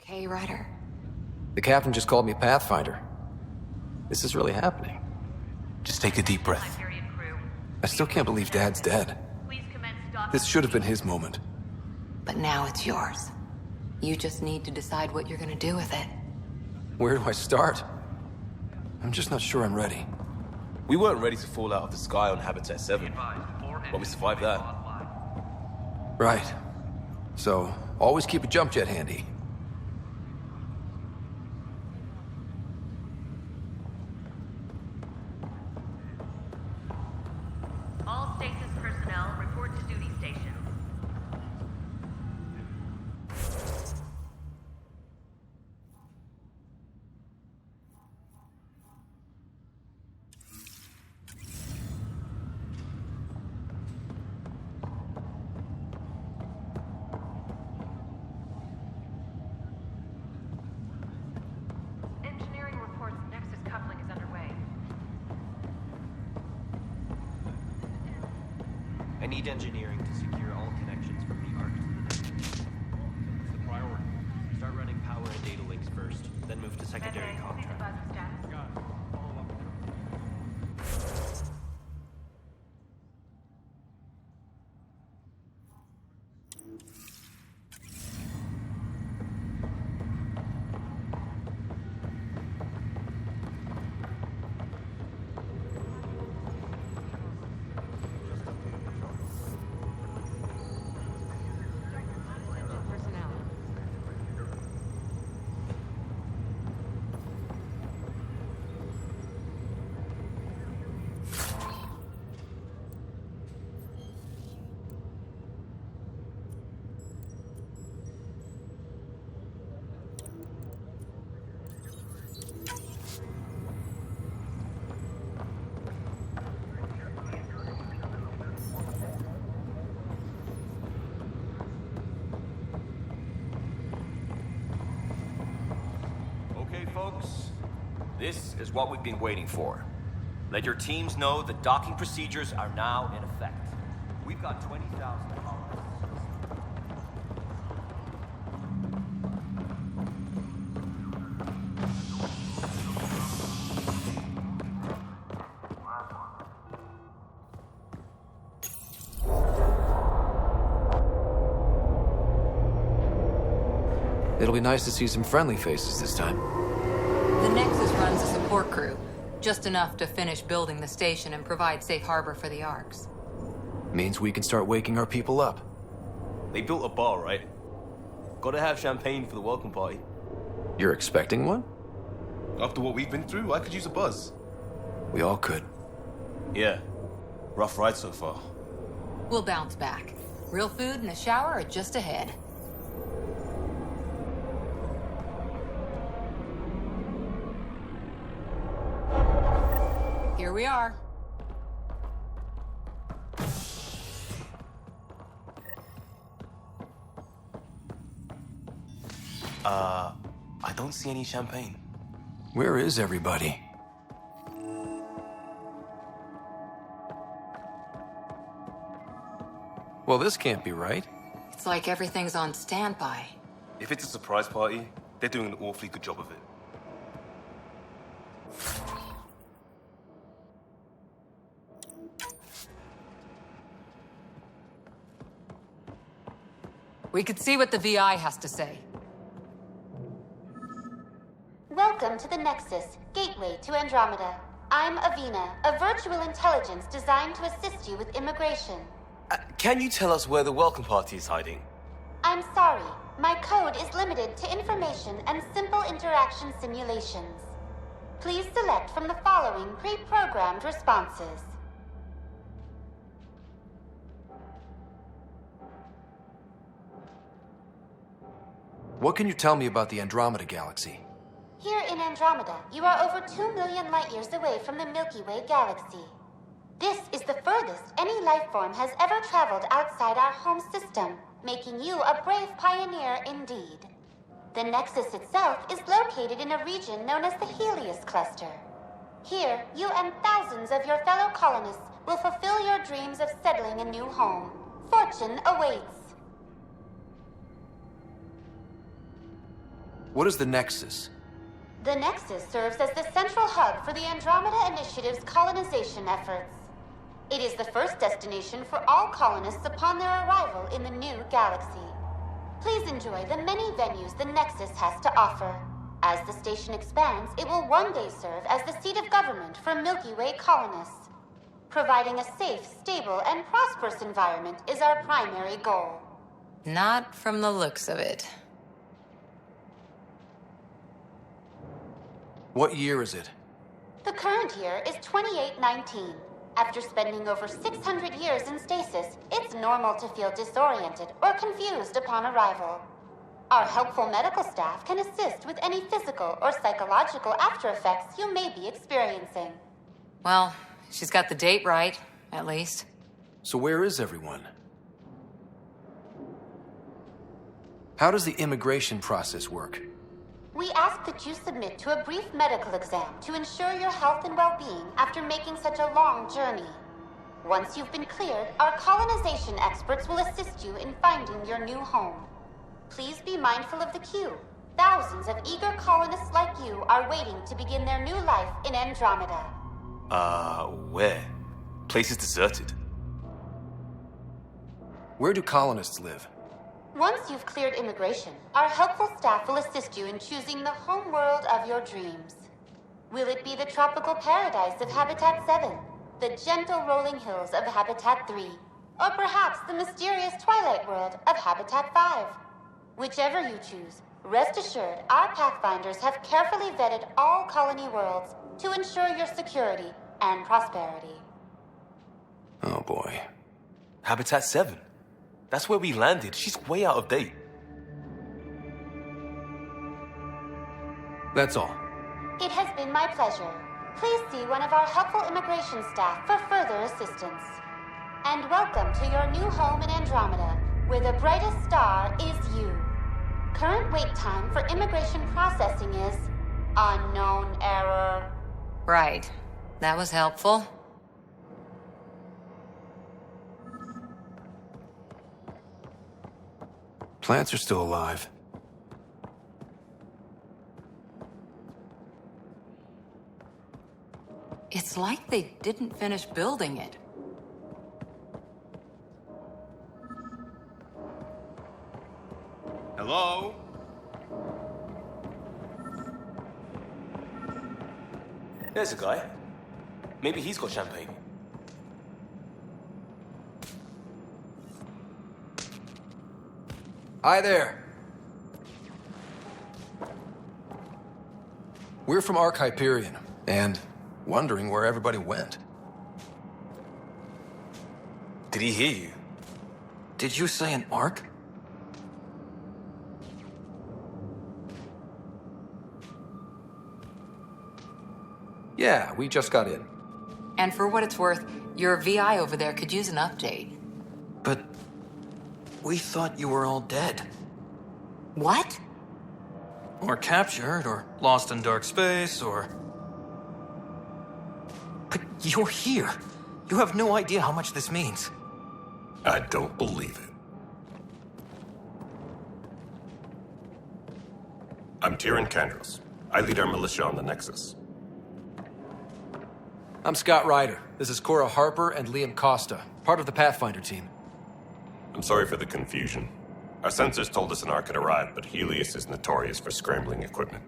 Okay, Ryder? The captain just called me Pathfinder. This is really happening. Just take a deep breath. I still can't believe Dad's dead. This should have been his moment. But now it's yours. You just need to decide what you're gonna do with it. Where do I start? I'm just not sure I'm ready. We weren't ready to fall out of the sky on Habitat 7, but we survived that. Right. So, always keep a jump jet handy. All stasis personnel report to duty stations. Engineering reports Nexus coupling is underway. I need engineering to secure all connections from the Ark to the Nexus. It's the priority. Start running power and data links first, then move to secondary contract. Okay, folks. This is what we've been waiting for. Let your teams know the docking procedures are now in effect. We've got 20,000 colonists. It'll be nice to see some friendly faces this time. The Nexus runs a support crew. Just enough to finish building the station and provide safe harbor for the Arks. Means we can start waking our people up. They built a bar, right? Gotta have champagne for the welcome party. You're expecting one? After what we've been through, I could use a buzz. We all could. Yeah. Rough ride so far. We'll bounce back. Real food and a shower are just ahead. Here we are. I don't see any champagne. Where is everybody? Well, this can't be right. It's like everything's on standby. If it's a surprise party, they're doing an awfully good job of it. We could see what the VI has to say. Welcome to the Nexus, gateway to Andromeda. I'm Avina, a virtual intelligence designed to assist you with immigration. Can you tell us where the welcome party is hiding? I'm sorry, my code is limited to information and simple interaction simulations. Please select from the following pre-programmed responses. What can you tell me about the Andromeda galaxy? Here in Andromeda, you are over 2 million light-years away from the Milky Way galaxy. This is the furthest any life form has ever traveled outside our home system, making you a brave pioneer indeed. The Nexus itself is located in a region known as the Helios Cluster. Here, you and thousands of your fellow colonists will fulfill your dreams of settling a new home. Fortune awaits. What is the Nexus? The Nexus serves as the central hub for the Andromeda Initiative's colonization efforts. It is the first destination for all colonists upon their arrival in the new galaxy. Please enjoy the many venues the Nexus has to offer. As the station expands, it will one day serve as the seat of government for Milky Way colonists. Providing a safe, stable, and prosperous environment is our primary goal. Not from the looks of it. What year is it? The current year is 2819. After spending over 600 years in stasis, it's normal to feel disoriented or confused upon arrival. Our helpful medical staff can assist with any physical or psychological after-effects you may be experiencing. Well, she's got the date right, at least. So where is everyone? How does the immigration process work? We ask that you submit to a brief medical exam to ensure your health and well-being after making such a long journey. Once you've been cleared, our colonization experts will assist you in finding your new home. Please be mindful of the queue. Thousands of eager colonists like you are waiting to begin their new life in Andromeda. Where? Place is deserted. Where do colonists live? Once you've cleared immigration, our helpful staff will assist you in choosing the home world of your dreams. Will it be the tropical paradise of Habitat 7, the gentle rolling hills of Habitat 3, or perhaps the mysterious twilight world of Habitat 5? Whichever you choose, rest assured our Pathfinders have carefully vetted all colony worlds to ensure your security and prosperity. Oh boy. Habitat 7. That's where we landed. She's way out of date. That's all. It has been my pleasure. Please see one of our helpful immigration staff for further assistance. And welcome to your new home in Andromeda, where the brightest star is you. Current wait time for immigration processing is unknown error. Right. That was helpful. Plants are still alive. It's like they didn't finish building it. Hello? There's a guy. Maybe he's got champagne. Hi there. We're from Ark Hyperion, and wondering where everybody went. Did he hear you? Did you say an Ark? Yeah, we just got in. And for what it's worth, your VI over there could use an update. But we thought you were all dead. What? Or captured, or lost in dark space, or... But you're here. You have no idea how much this means. I don't believe it. I'm Tyrion Kandros. I lead our militia on the Nexus. I'm Scott Ryder. This is Cora Harper and Liam Costa, part of the Pathfinder team. I'm sorry for the confusion. Our sensors told us an Ark had arrived, but Helios is notorious for scrambling equipment.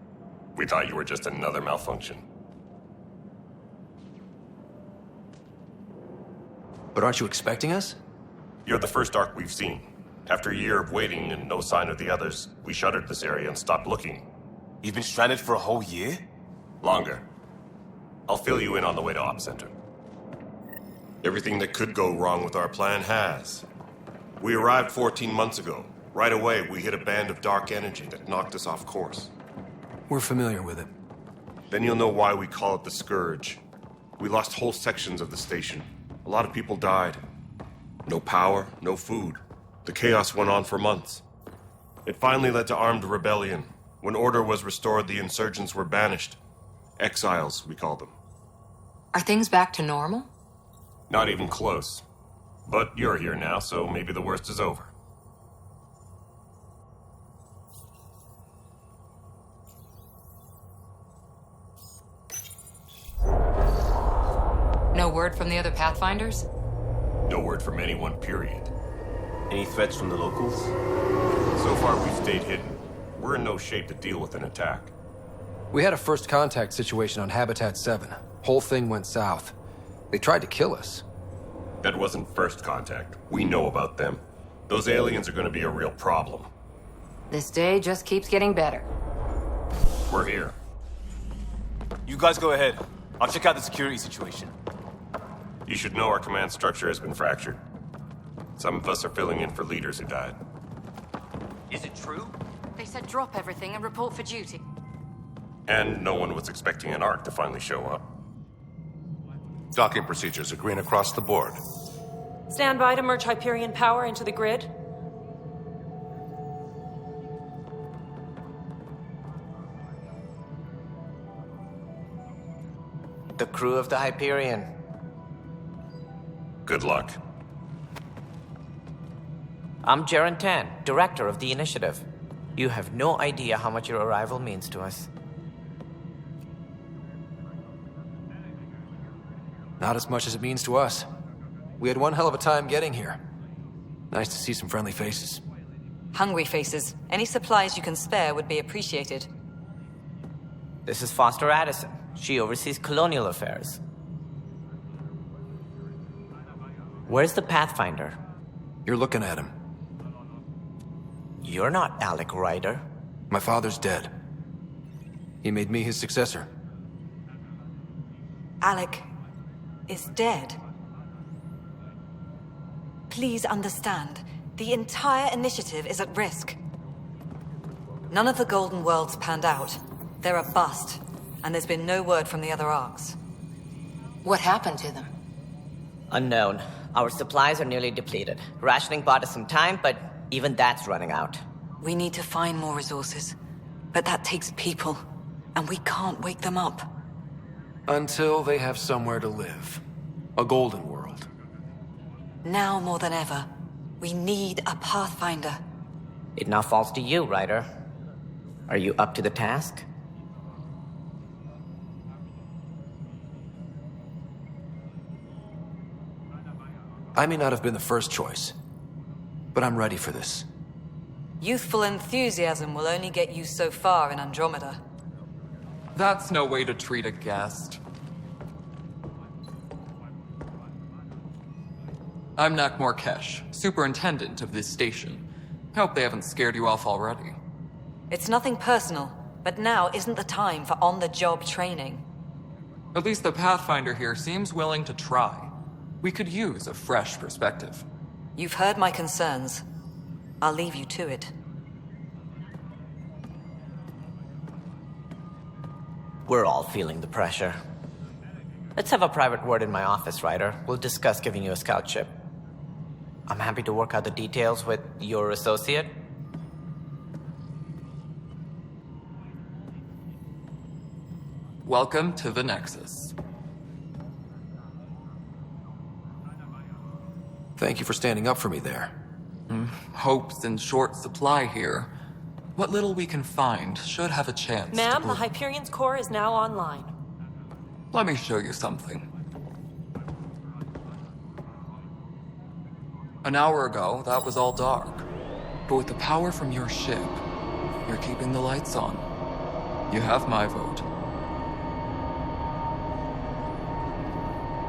We thought you were just another malfunction. But aren't you expecting us? You're the first Ark we've seen. After a year of waiting and no sign of the others, we shuttered this area and stopped looking. You've been stranded for a whole year? Longer. I'll fill you in on the way to Op Center. Everything that could go wrong with our plan has. We arrived 14 months ago. Right away, we hit a band of dark energy that knocked us off course. We're familiar with it. Then you'll know why we call it the Scourge. We lost whole sections of the station. A lot of people died. No power, no food. The chaos went on for months. It finally led to armed rebellion. When order was restored, the insurgents were banished. Exiles, we call them. Are things back to normal? Not even close. But you're here now, so maybe the worst is over. No word from the other Pathfinders? No word from anyone, period. Any threats from the locals? So far, we've stayed hidden. We're in no shape to deal with an attack. We had a first contact situation on Habitat 7. Whole thing went south. They tried to kill us. That wasn't first contact. We know about them. Those aliens are going to be a real problem. This day just keeps getting better. We're here. You guys go ahead. I'll check out the security situation. You should know our command structure has been fractured. Some of us are filling in for leaders who died. Is it true? They said drop everything and report for duty. And no one was expecting an Ark to finally show up. Docking procedures are green across the board. Stand by to merge Hyperion power into the grid. The crew of the Hyperion. Good luck. I'm Jaren Tan, director of the initiative. You have no idea how much your arrival means to us. Not as much as it means to us. We had one hell of a time getting here. Nice to see some friendly faces. Hungry faces. Any supplies you can spare would be appreciated. This is Foster Addison. She oversees colonial affairs. Where's the Pathfinder? You're looking at him. You're not Alec Ryder. My father's dead. He made me his successor. Alec is dead. Please understand, the entire initiative is at risk. None of the Golden Worlds panned out. They're a bust, and there's been no word from the other arcs. What happened to them? Unknown. Our supplies are nearly depleted. Rationing bought us some time, but even that's running out. We need to find more resources, but that takes people, and we can't wake them up. Until they have somewhere to live. A golden world. Now more than ever, we need a Pathfinder. It now falls to you, Ryder. Are you up to the task? I may not have been the first choice, but I'm ready for this. Youthful enthusiasm will only get you so far in Andromeda. That's no way to treat a guest. I'm Nak Morkesh, superintendent of this station. Hope they haven't scared you off already. It's nothing personal, but now isn't the time for on-the-job training. At least the Pathfinder here seems willing to try. We could use a fresh perspective. You've heard my concerns. I'll leave you to it. We're all feeling the pressure. Let's have a private word in my office, Ryder. We'll discuss giving you a scout ship. I'm happy to work out the details with your associate. Welcome to the Nexus. Thank you for standing up for me there. Hope's in short supply here. What little we can find should have a chance. Ma'am, the Hyperion's core is now online. Let me show you something. An hour ago, that was all dark. But with the power from your ship, you're keeping the lights on. You have my vote.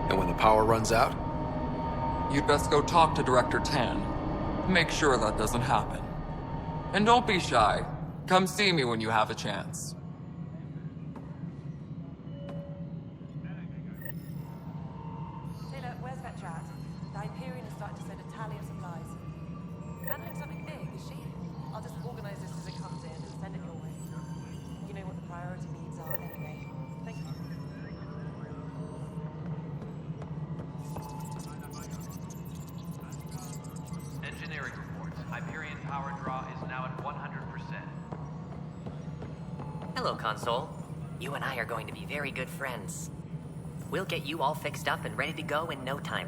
And when the power runs out? You'd best go talk to Director Tan. Make sure that doesn't happen. And don't be shy. Come see me when you have a chance. fetch out. The Hyperion is starting to send a tally of supplies. Handling something big, is she? I'll just organize this as it comes in and send it your way. You know what the priority needs are anyway. Thank you. Engineering reports. Hyperion power draw is now at 100%. Hello, Console. You and I are going to be very good friends. We'll get you all fixed up and ready to go in no time.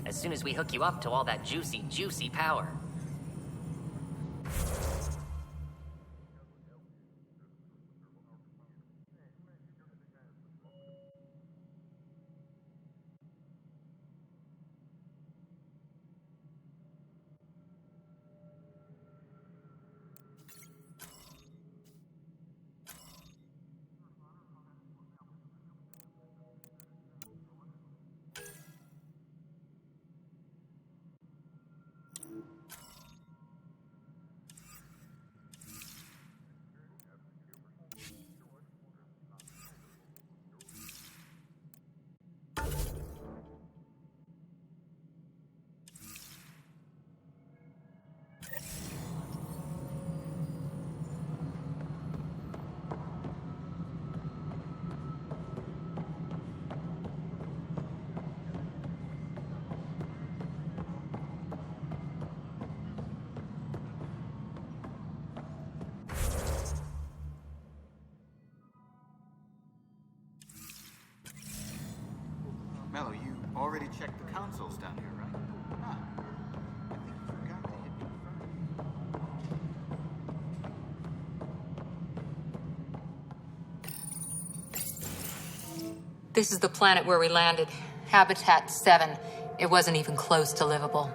As soon as we hook you up to all that juicy, juicy power. Mello, you already checked the consoles down here, right? Ah, I think you forgot to hit confirm. This is the planet where we landed. Habitat 7. It wasn't even close to livable.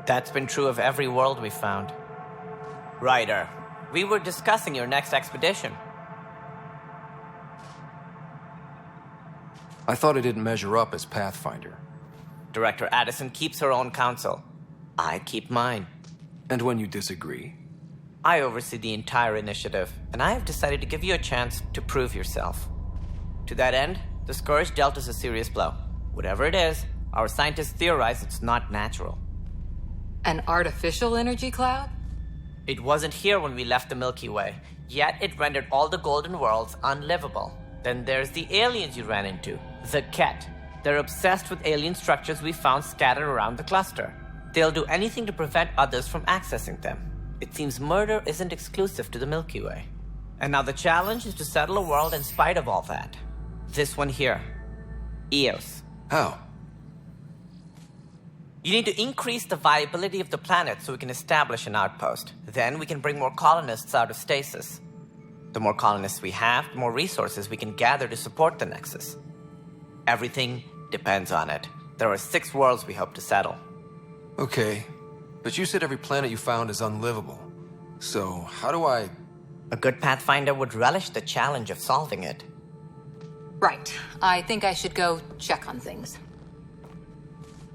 That's been true of every world we found. Ryder, we were discussing your next expedition. I thought it didn't measure up as Pathfinder. Director Addison keeps her own counsel. I keep mine. And when you disagree? I oversee the entire initiative, and I have decided to give you a chance to prove yourself. To that end, the Scourge dealt us a serious blow. Whatever it is, our scientists theorize it's not natural. An artificial energy cloud? It wasn't here when we left the Milky Way, yet it rendered all the golden worlds unlivable. Then there's the aliens you ran into, the Ket. They're obsessed with alien structures we found scattered around the cluster. They'll do anything to prevent others from accessing them. It seems murder isn't exclusive to the Milky Way. And now the challenge is to settle a world in spite of all that. This one here. Eos. How? You need to increase the viability of the planet so we can establish an outpost. Then we can bring more colonists out of stasis. The more colonists we have, the more resources we can gather to support the Nexus. Everything depends on it. There are 6 worlds we hope to settle. Okay, but you said every planet you found is unlivable. So, how do I... A good Pathfinder would relish the challenge of solving it. Right. I think I should go check on things.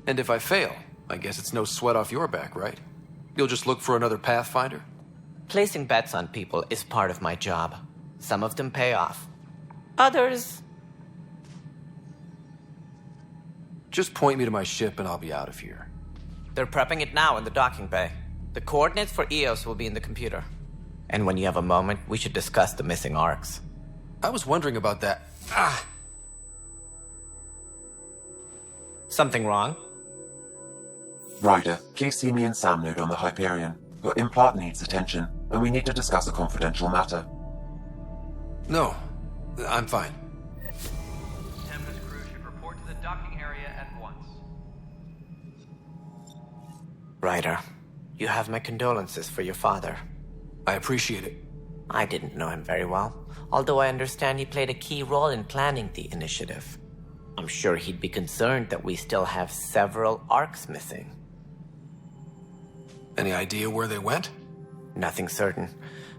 And if I fail, I guess it's no sweat off your back, right? You'll just look for another Pathfinder? Placing bets on people is part of my job. Some of them pay off. Others... Just point me to my ship and I'll be out of here. They're prepping it now in the docking bay. The coordinates for Eos will be in the computer. And when you have a moment, we should discuss the missing arcs. I was wondering about that. Ah! Something wrong? Ryder, please see me and Sam Node on the Hyperion. Your implant needs attention, and we need to discuss a confidential matter. No, I'm fine. Tempest crew should report to the docking area at once. Ryder, you have my condolences for your father. I appreciate it. I didn't know him very well, although I understand he played a key role in planning the initiative. I'm sure he'd be concerned that we still have several arcs missing. Any idea where they went? Nothing certain,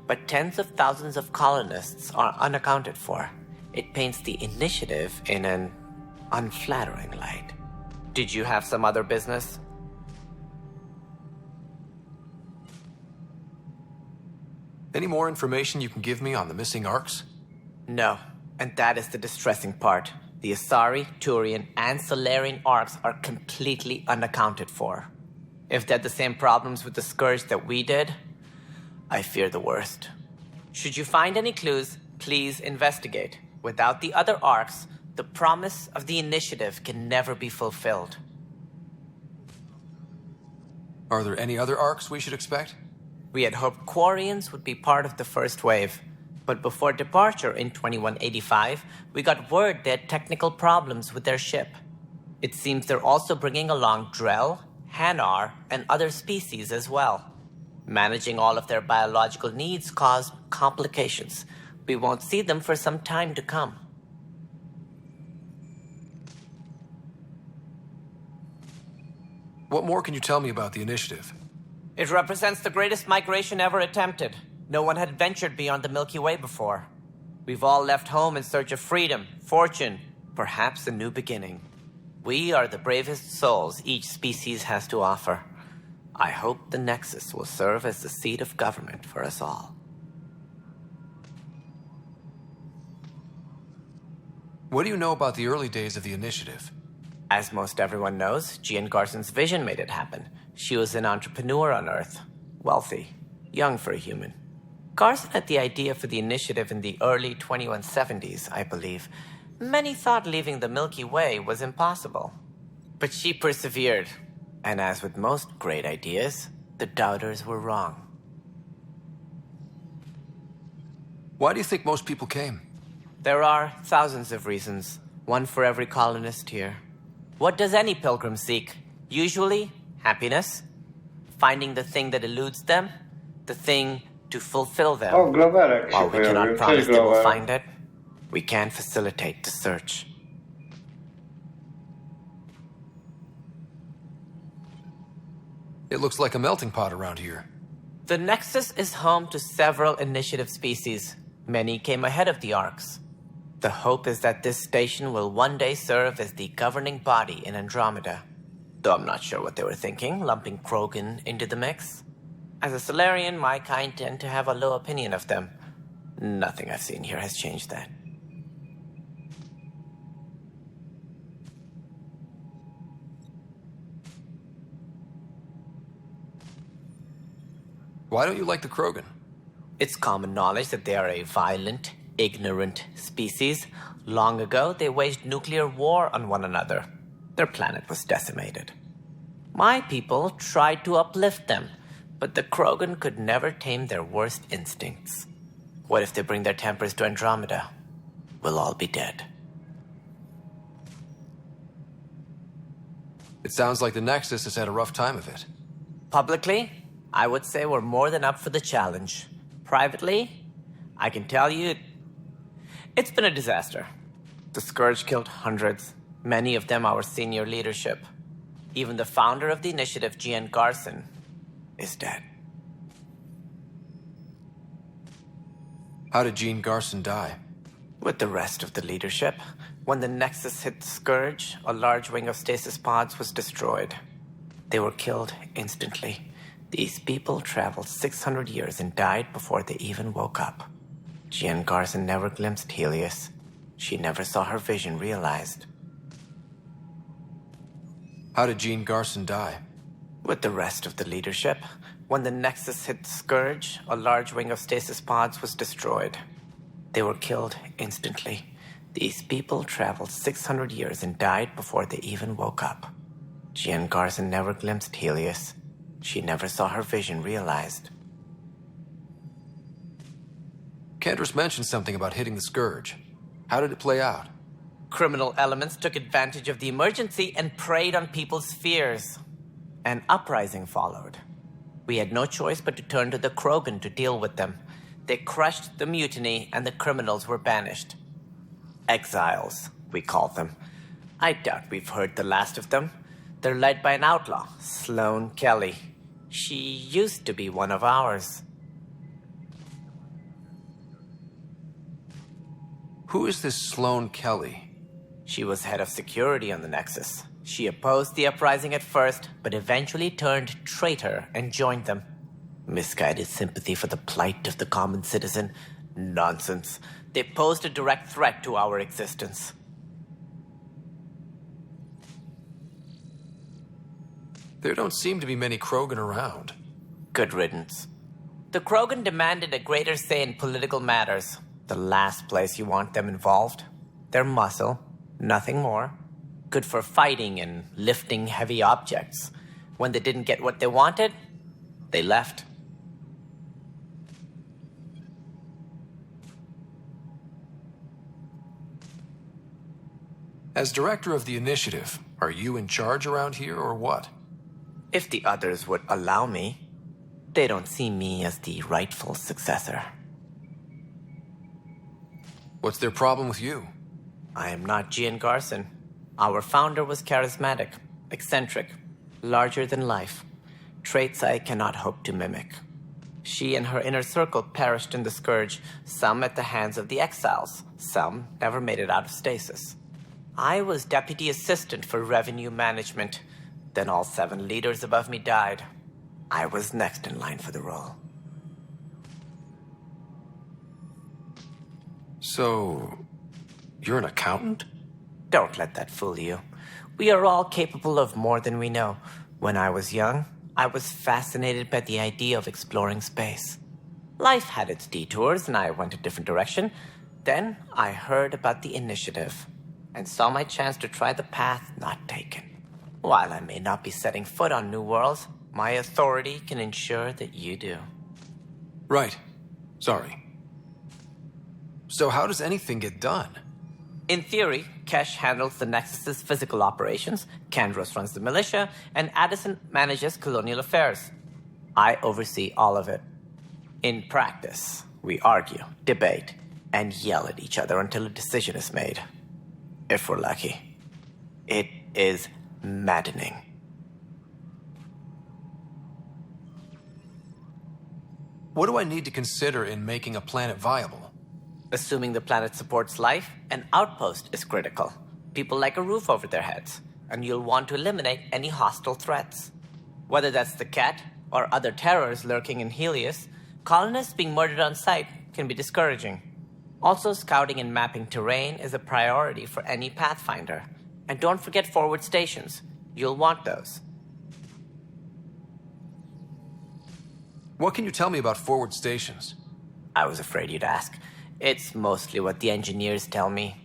but tens of thousands of colonists are unaccounted for. It paints the initiative in an unflattering light. Did you have some other business? Any more information you can give me on the missing arcs? No, and that is the distressing part. The Asari, Turian, and Solarian arcs are completely unaccounted for. If they had the same problems with the Scourge that we did, I fear the worst. Should you find any clues, please investigate. Without the other arcs, the promise of the Initiative can never be fulfilled. Are there any other arcs we should expect? We had hoped Quarians would be part of the first wave, but before departure in 2185, we got word they had technical problems with their ship. It seems they're also bringing along Drell, Hanar, and other species as well. Managing all of their biological needs caused complications. We won't see them for some time to come. What more can you tell me about the Initiative? It represents the greatest migration ever attempted. No one had ventured beyond the Milky Way before. We've all left home in search of freedom, fortune, perhaps a new beginning. We are the bravest souls each species has to offer. I hope the Nexus will serve as the seat of government for us all. What do you know about the early days of the Initiative? As most everyone knows, Jean Garson's vision made it happen. She was an entrepreneur on Earth. Wealthy. Young for a human. Garson had the idea for the Initiative in the early 2170s, I believe. Many thought leaving the Milky Way was impossible. But she persevered. And as with most great ideas, the doubters were wrong. Why do you think most people came? There are thousands of reasons, one for every colonist here. What does any pilgrim seek? Usually, happiness, finding the thing that eludes them, the thing to fulfill them. While we cannot promise they will find it, we can facilitate the search. It looks like a melting pot around here. The Nexus is home to several Initiative species. Many came ahead of the Arcs. The hope is that this station will one day serve as the governing body in Andromeda. Though I'm not sure what they were thinking, lumping Krogan into the mix. As a Solarian, my kind tend to have a low opinion of them. Nothing I've seen here has changed that. Why don't you like the Krogan? It's common knowledge that they are a violent, ignorant species. Long ago, they waged nuclear war on one another. Their planet was decimated. My people tried to uplift them, but the Krogan could never tame their worst instincts. What if they bring their tempers to Andromeda? We'll all be dead. It sounds like the Nexus has had a rough time of it. Publicly, I would say we're more than up for the challenge. Privately, I can tell you, it's been a disaster. The Scourge killed hundreds, many of them our senior leadership. Even the founder of the Initiative, Jean Garson, is dead. How did Jean Garson die? With the rest of the leadership. When the Nexus hit the Scourge, a large wing of stasis pods was destroyed. They were killed instantly. These people traveled 600 years and died before they even woke up. Jean Garson never glimpsed Helios. She never saw her vision realized. How did Jean Garson die? With the rest of the leadership. When the Nexus hit the Scourge, a large wing of stasis pods was destroyed. They were killed instantly. These people traveled 600 years and died before they even woke up. Jean Garson never glimpsed Helios. She never saw her vision realized. Cantor's mentioned something about hitting the Scourge. How did it play out? Criminal elements took advantage of the emergency and preyed on people's fears. An uprising followed. We had no choice but to turn to the Krogan to deal with them. They crushed the mutiny and the criminals were banished. Exiles, we called them. I doubt we've heard the last of them. They're led by an outlaw, Sloane Kelly. She used to be one of ours. Who is this Sloane Kelly? She was head of security on the Nexus. She opposed the uprising at first, but eventually turned traitor and joined them. Misguided sympathy for the plight of the common citizen? Nonsense. They posed a direct threat to our existence. There don't seem to be many Krogan around. Good riddance. The Krogan demanded a greater say in political matters. The last place you want them involved. They're muscle, nothing more. Good for fighting and lifting heavy objects. When they didn't get what they wanted, they left. As director of the initiative, are you in charge around here or what? If the others would allow me. They don't see me as the rightful successor. What's their problem with you? I am not Gian Garson. Our founder was charismatic, eccentric, larger than life. Traits I cannot hope to mimic. She and her inner circle perished in the Scourge, some at the hands of the Exiles, some never made it out of stasis. I was deputy assistant for revenue management. Then all 7 leaders above me died. I was next in line for the role. So, you're an accountant? Don't let that fool you. We are all capable of more than we know. When I was young, I was fascinated by the idea of exploring space. Life had its detours, and I went a different direction. Then I heard about the initiative, and saw my chance to try the path not taken. While I may not be setting foot on new worlds, my authority can ensure that you do. Right. Sorry. So how does anything get done? In theory, Kesh handles the Nexus's physical operations, Kandros runs the militia, and Addison manages colonial affairs. I oversee all of it. In practice, we argue, debate, and yell at each other until a decision is made. If we're lucky. It is maddening. What do I need to consider in making a planet viable? Assuming the planet supports life, an outpost is critical. People like a roof over their heads, and you'll want to eliminate any hostile threats. Whether that's the Cat or other terrors lurking in Helios, colonists being murdered on sight can be discouraging. Also, scouting and mapping terrain is a priority for any Pathfinder. And don't forget forward stations. You'll want those. What can you tell me about forward stations? I was afraid you'd ask. It's mostly what the engineers tell me.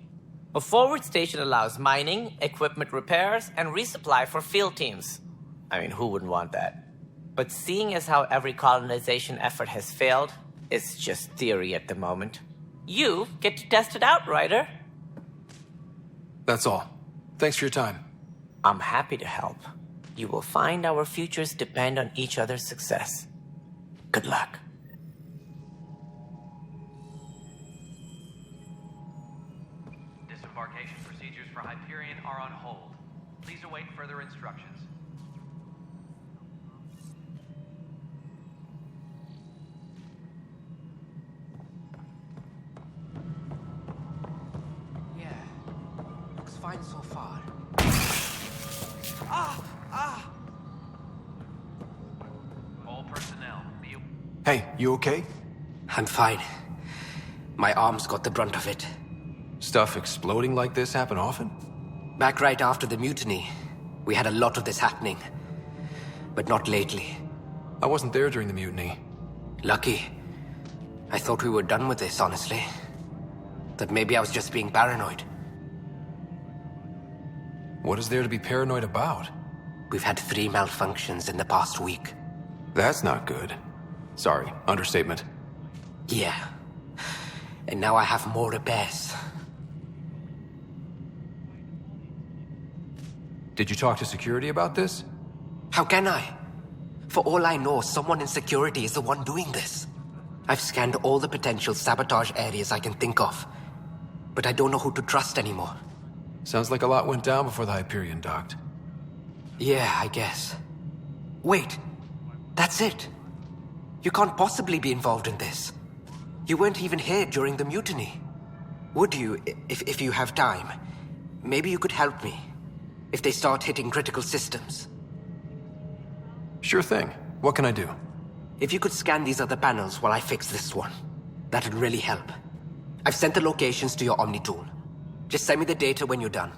A forward station allows mining, equipment repairs, and resupply for field teams. I mean, who wouldn't want that? But seeing as how every colonization effort has failed, it's just theory at the moment. You get to test it out, Ryder. That's all. Thanks for your time. I'm happy to help. You will find our futures depend on each other's success. Good luck. Disembarkation procedures for Hyperion are on hold. Please await further instructions. Yeah, looks fine so far. All personnel, be... Hey, you okay? I'm fine. My arms got the brunt of it. Stuff exploding like this happen often? Back right after the mutiny, we had a lot of this happening. But not lately. I wasn't there during the mutiny. Lucky. I thought we were done with this, honestly. That maybe I was just being paranoid. What is there to be paranoid about? We've had 3 malfunctions in the past week. That's not good. Sorry, understatement. Yeah. And now I have more repairs. Did you talk to security about this? How can I? For all I know, someone in security is the one doing this. I've scanned all the potential sabotage areas I can think of. But I don't know who to trust anymore. Sounds like a lot went down before the Hyperion docked. Yeah, I guess. Wait. That's it. You can't possibly be involved in this. You weren't even here during the mutiny. Would you, if you have time? Maybe you could help me. If they start hitting critical systems. Sure thing. What can I do? If you could scan these other panels while I fix this one, that'd really help. I've sent the locations to your Omni tool. Just send me the data when you're done.